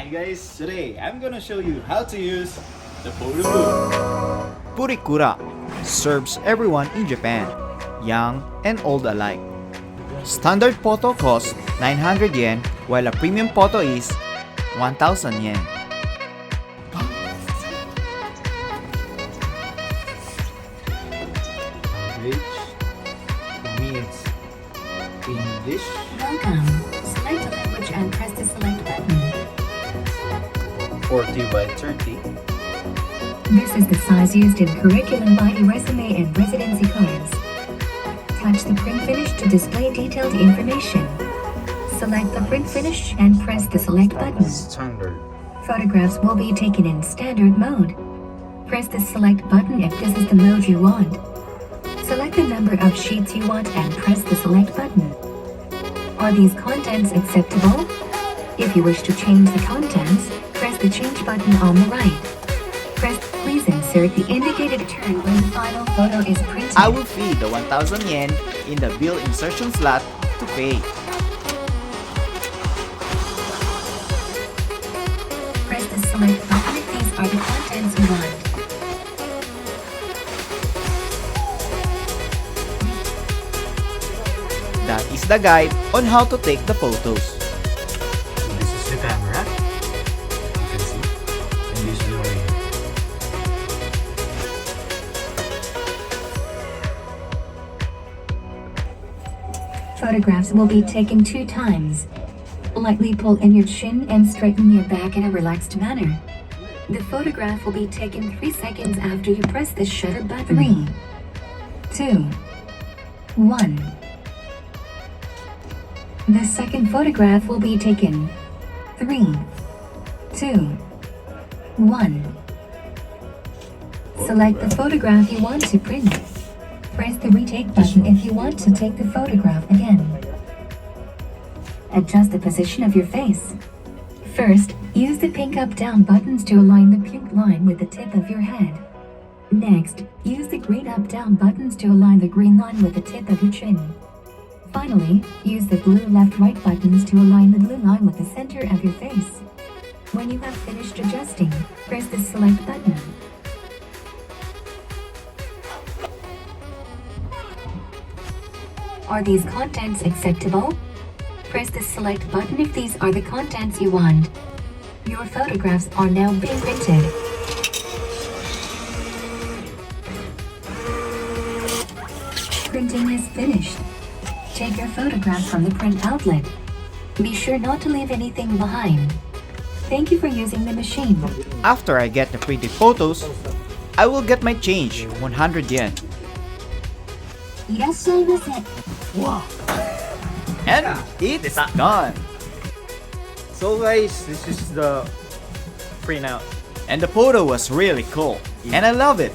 Hi guys, today I'm gonna show you how to use the Photobooth. Purikura serves everyone in Japan, young and old alike. Standard photo costs 900 yen while a premium photo is 1000 yen. Language, it means English. Welcome. Select a language and press the select button. 40 by 30. This is the size used in curriculum body resume and residency cards. Touch the print finish to display detailed information. Select the print finish and press the select button. Standard. Photographs will be taken in standard mode. Press the select button if this is the mode you want. Select the number of sheets you want and press the select button. Are these contents acceptable? If you wish to change the contents, press the change button on the right. Please insert the indicated turn when the final photo is printed. I will feed the 1000 yen in the bill insertion slot to pay. Press the select button if these are the contents you want. That is the guide on how to take the photos. So this is the camera. You can see. And this is the way. Photographs will be taken 2 times. Lightly pull in your chin and straighten your back in a relaxed manner. The photograph will be taken 3 seconds after you press the shutter button. 3, 2, 1. The second photograph will be taken. 3, 2, 1. Select the photograph you want to print. Press the retake button if you want to take the photograph again. Adjust the position of your face. First, use the pink up-down buttons to align the pink line with the tip of your head. Next, use the green up-down buttons to align the green line with the tip of your chin. Finally, use the blue left-right buttons to align the blue line with the center of your face. When you have finished adjusting, press the select button. Are these contents acceptable? Press the select button if these are the contents you want. Your photographs are now being printed. Printing is finished. Take your photograph from the print outlet. Be sure not to leave anything behind. Thank you for using the machine. After I get the printed photos, I will get my change, 100 yen. Wow. And it's done. So guys, this is the printout. And the photo was really cool. And I love it.